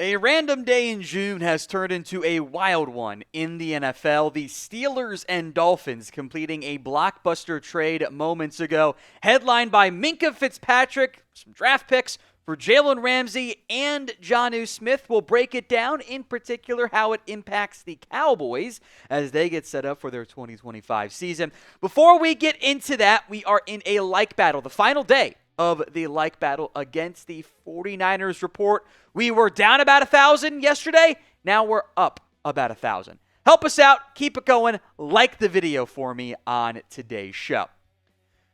A random day in June has turned into a wild one in the NFL. The Steelers and Dolphins completing a blockbuster trade moments ago, headlined by Minkah Fitzpatrick, some draft picks for Jalen Ramsey and Jonnu Smith. We'll break it down, in particular how it impacts the Cowboys as they get set up for their 2025 season. Before we get into that, we are in a like battle, the final day of the like battle against the 49ers report. We were down about 1,000 yesterday. Now we're up about 1,000. Help us out. Keep it going. Like the video for me on today's show.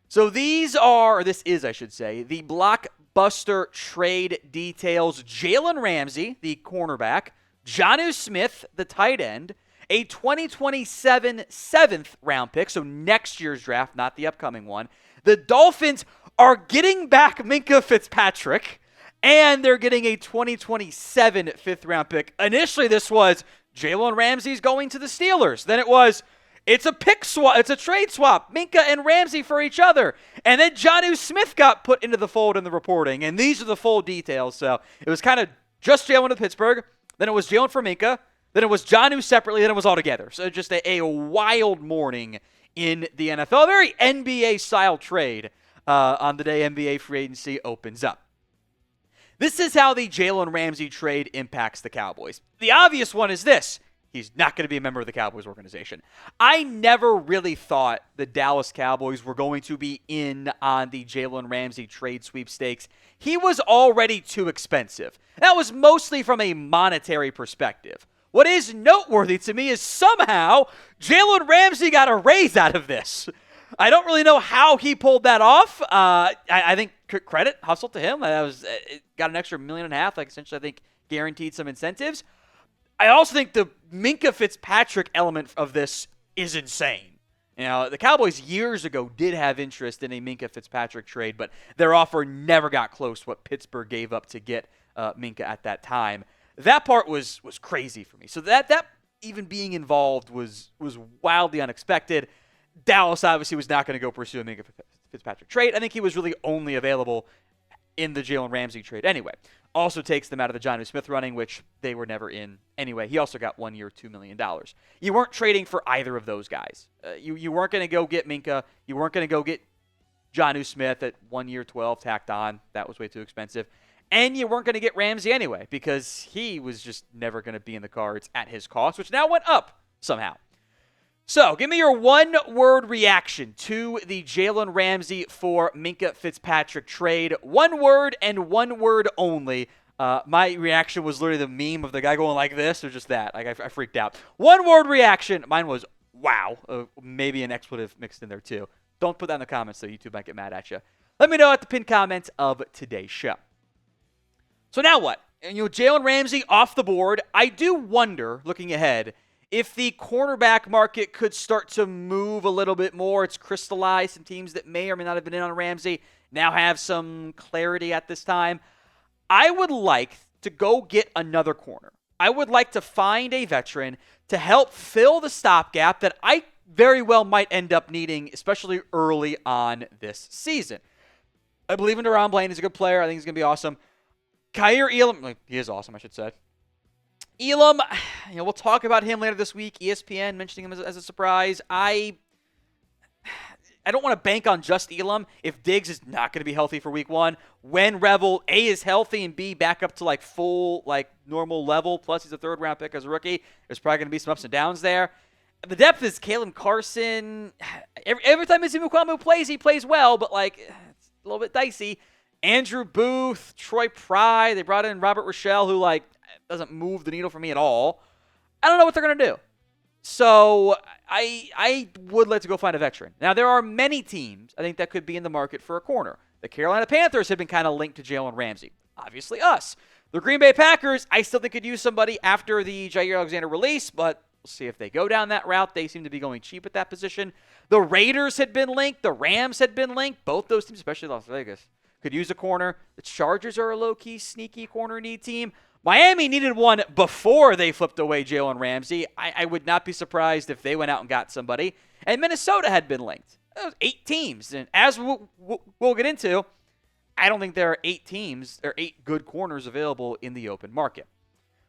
So this is, the blockbuster trade details. Jalen Ramsey, the cornerback, Jonnu Smith, the tight end, a 2027 7th round pick, so next year's draft, not the upcoming one. The Dolphins are getting back Minkah Fitzpatrick, and they're getting a 2027 5th round pick. Initially, this was Jalen Ramsey's going to the Steelers. Then it's a pick swap. It's a trade swap. Minkah and Ramsey for each other. And then Jonnu Smith got put into the fold in the reporting, and these are the full details. So it was kind of just Jalen to Pittsburgh. Then it was Jalen for Minkah. Then it was Jonnu separately. Then it was all together. So just a wild morning in the NFL. A very NBA-style trade on the day NBA free agency opens up. This is how the Jalen Ramsey trade impacts the Cowboys. The obvious one is this. He's not going to be a member of the Cowboys organization. I never really thought the Dallas Cowboys were going to be in on the Jalen Ramsey trade sweepstakes. He was already too expensive. That was mostly from a monetary perspective. What is noteworthy to me is somehow Jalen Ramsey got a raise out of this. I don't really know how he pulled that off. I think credit, hustle to him. It got an extra $1.5 million, essentially I think guaranteed some incentives. I also think the Minkah Fitzpatrick element of this is insane. The Cowboys years ago did have interest in a Minkah Fitzpatrick trade, but their offer never got close to what Pittsburgh gave up to get Minkah at that time. That part was crazy for me. So that even being involved was wildly unexpected. Dallas obviously was not going to go pursue a Minkah Fitzpatrick trade. I think he was really only available in the Jalen Ramsey trade anyway. Also takes them out of the Jonnu Smith running, which they were never in anyway. He also got 1 year, $2 million. You weren't trading for either of those guys. You weren't going to go get Minkah. You weren't going to go get Jonnu Smith at 1 year, 12 tacked on. That was way too expensive. And you weren't going to get Ramsey anyway because he was just never going to be in the cards at his cost, which now went up somehow. So, give me your one-word reaction to the Jalen Ramsey for Minkah Fitzpatrick trade. One word and one word only. My reaction was literally the meme of the guy going like this or just that. I freaked out. One-word reaction. Mine was, wow. Maybe an expletive mixed in there too. Don't put that in the comments so YouTube might get mad at you. Let me know at the pinned comments of today's show. So now what? Jalen Ramsey off the board. I do wonder, looking ahead, if the cornerback market could start to move a little bit more. It's crystallized. Some teams that may or may not have been in on Ramsey now have some clarity at this time. I would like to go get another corner. I would like to find a veteran to help fill the stopgap that I very well might end up needing, especially early on this season. I believe in Deron Blaine. He's a good player. I think he's going to be awesome. Kaiir Elam, he is awesome, I should say. Elam, we'll talk about him later this week. ESPN mentioning him as a surprise. I don't want to bank on just Elam if Diggs is not going to be healthy for week 1. When Revel, A, is healthy and B, back up to full, normal level, plus he's a 3rd round pick as a rookie, there's probably going to be some ups and downs there. The depth is Kalen Carson. Every time Izzy Mukuamu plays, he plays well, but it's a little bit dicey. Andrew Booth, Troy Pry, they brought in Robert Rochelle, who doesn't move the needle for me at all. I don't know what they're going to do. So I would like to go find a veteran. Now, there are many teams, I think, that could be in the market for a corner. The Carolina Panthers have been kind of linked to Jalen Ramsey. Obviously, us. The Green Bay Packers, I still think could use somebody after the Jair Alexander release, but we'll see if they go down that route. They seem to be going cheap at that position. The Raiders had been linked. The Rams had been linked. Both those teams, especially Las Vegas, could use a corner. The Chargers are a low-key, sneaky corner need team. Miami needed one before they flipped away Jalen Ramsey. I would not be surprised if they went out and got somebody. And Minnesota had been linked. That was 8 teams. And as we'll get into, I don't think there are 8 teams or 8 good corners available in the open market.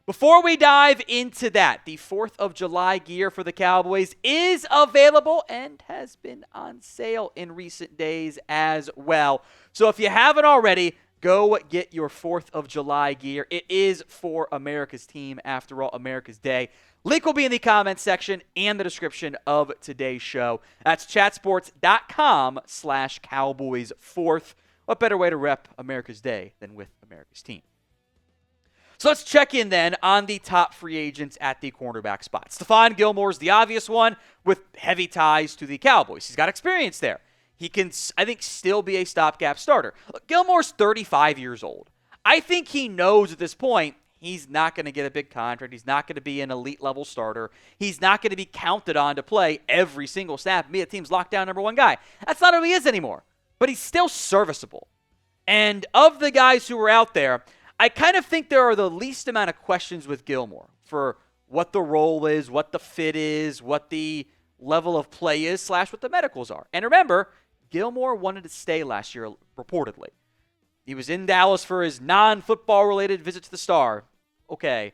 Before we dive into that, the 4th of July gear for the Cowboys is available and has been on sale in recent days as well. So if you haven't already, go get your 4th of July gear. It is for America's team, after all, America's Day. Link will be in the comments section and the description of today's show. That's chatsports.com/Cowboys4th. What better way to rep America's Day than with America's team? So let's check in then on the top free agents at the cornerback spot. Stephon Gilmore is the obvious one with heavy ties to the Cowboys. He's got experience there. He can, I think, still be a stopgap starter. Look, Gilmore's 35 years old. I think he knows at this point he's not going to get a big contract. He's not going to be an elite-level starter. He's not going to be counted on to play every single snap and be a team's lockdown number one guy. That's not who he is anymore. But he's still serviceable. And of the guys who are out there, I kind of think there are the least amount of questions with Gilmore for what the role is, what the fit is, what the level of play is, / what the medicals are. And remember, Gilmore wanted to stay last year, reportedly. He was in Dallas for his non-football related visit to the Star. Okay.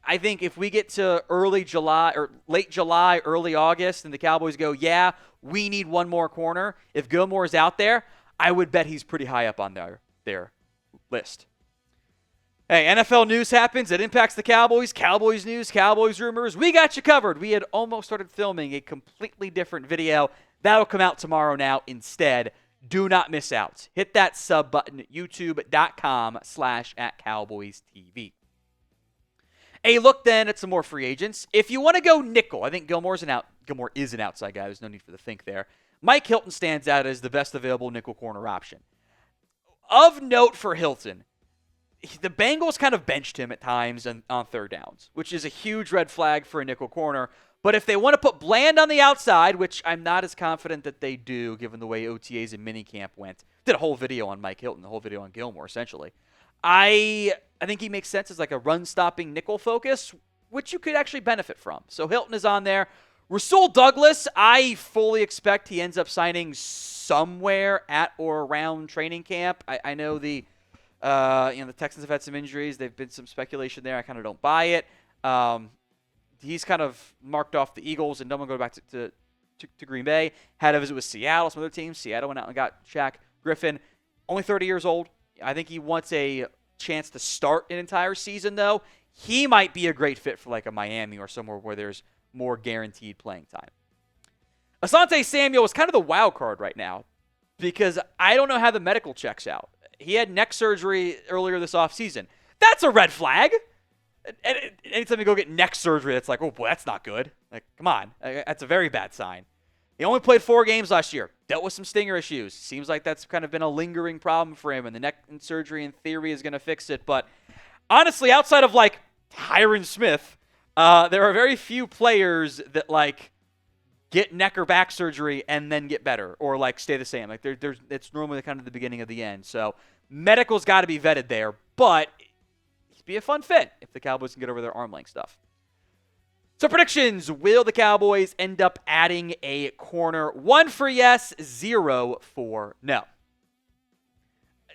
I think if we get to early July or late July, early August, and the Cowboys go, yeah, we need one more corner. If Gilmore is out there, I would bet he's pretty high up on their list. Hey, NFL news happens. It impacts the Cowboys. Cowboys news, Cowboys rumors. We got you covered. We had almost started filming a completely different video. That'll come out tomorrow now instead. Do not miss out. Hit that sub button at youtube.com/@CowboysTV. A look then at some more free agents. If you want to go nickel, I think Gilmore is an outside guy. There's no need for the think there. Mike Hilton stands out as the best available nickel corner option. Of note for Hilton, the Bengals kind of benched him at times on third downs, which is a huge red flag for a nickel corner. But if they want to put Bland on the outside, which I'm not as confident that they do, given the way OTAs and minicamp went, did a whole video on Mike Hilton, the whole video on Gilmore, essentially. I think he makes sense as like a run-stopping nickel focus, which you could actually benefit from. So Hilton is on there. Rasul Douglas, I fully expect he ends up signing somewhere at or around training camp. I know the Texans have had some injuries. There've been some speculation there. I kind of don't buy it. He's kind of marked off the Eagles and don't want to go back to Green Bay. Had a visit with Seattle, some other teams. Seattle went out and got Shaq Griffin. Only 30 years old. I think he wants a chance to start an entire season, though. He might be a great fit for like a Miami or somewhere where there's more guaranteed playing time. Asante Samuel is kind of the wild card right now because I don't know how the medical checks out. He had neck surgery earlier this offseason. That's a red flag. Anytime you go get neck surgery, that's like, oh boy, that's not good. Like, come on. That's a very bad sign. He only played 4 games last year. Dealt with some stinger issues. Seems like that's kind of been a lingering problem for him, and the neck surgery, in theory, is going to fix it. But honestly, outside of, like, Tyron Smith, there are very few players that, like, get neck or back surgery and then get better or, like, stay the same. Like, it's normally kind of the beginning of the end. So medical's got to be vetted there, but it'd be a fun fit if the Cowboys can get over their arm length stuff. So predictions, will the Cowboys end up adding a corner? 1 for yes, 0 for no.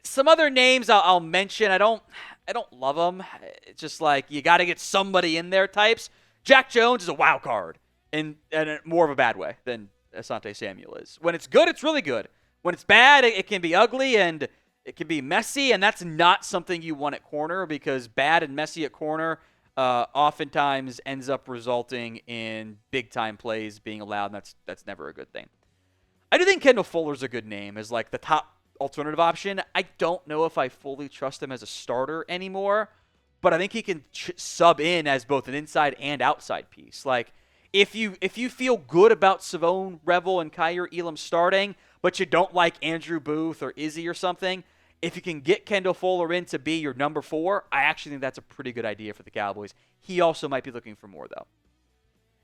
Some other names I'll mention. I don't love them. It's just like you got to get somebody in there types. Jack Jones is a wild card in more of a bad way than Asante Samuel is. When it's good, it's really good. When it's bad, it can be ugly and it can be messy, and that's not something you want at corner because bad and messy at corner oftentimes ends up resulting in big-time plays being allowed, and that's never a good thing. I do think Kendall Fuller's a good name as like the top alternative option. I don't know if I fully trust him as a starter anymore, but I think he can sub in as both an inside and outside piece. Like, if you feel good about Savone Revel and Kyer Elam starting, but you don't like Andrew Booth or Izzy or something, if you can get Kendall Fuller in to be your number 4, I actually think that's a pretty good idea for the Cowboys. He also might be looking for more, though.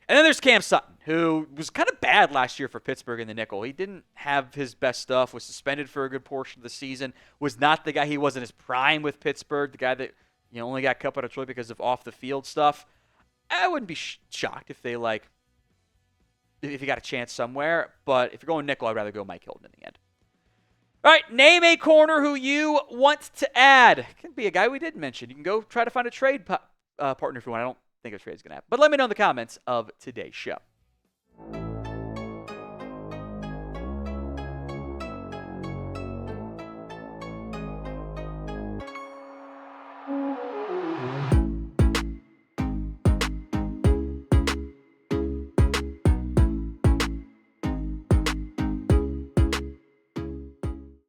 And then there's Cam Sutton, who was kind of bad last year for Pittsburgh in the nickel. He didn't have his best stuff, was suspended for a good portion of the season, was not the guy he was in his prime with Pittsburgh, the guy that only got cut by Detroit because of off-the-field stuff. I wouldn't be shocked if if he got a chance somewhere, but if you're going nickel, I'd rather go Mike Hilton in the end. All right, name a corner who you want to add. It can be a guy we didn't mention. You can go try to find a trade partner if you want. I don't think a trade is going to happen. But let me know in the comments of today's show.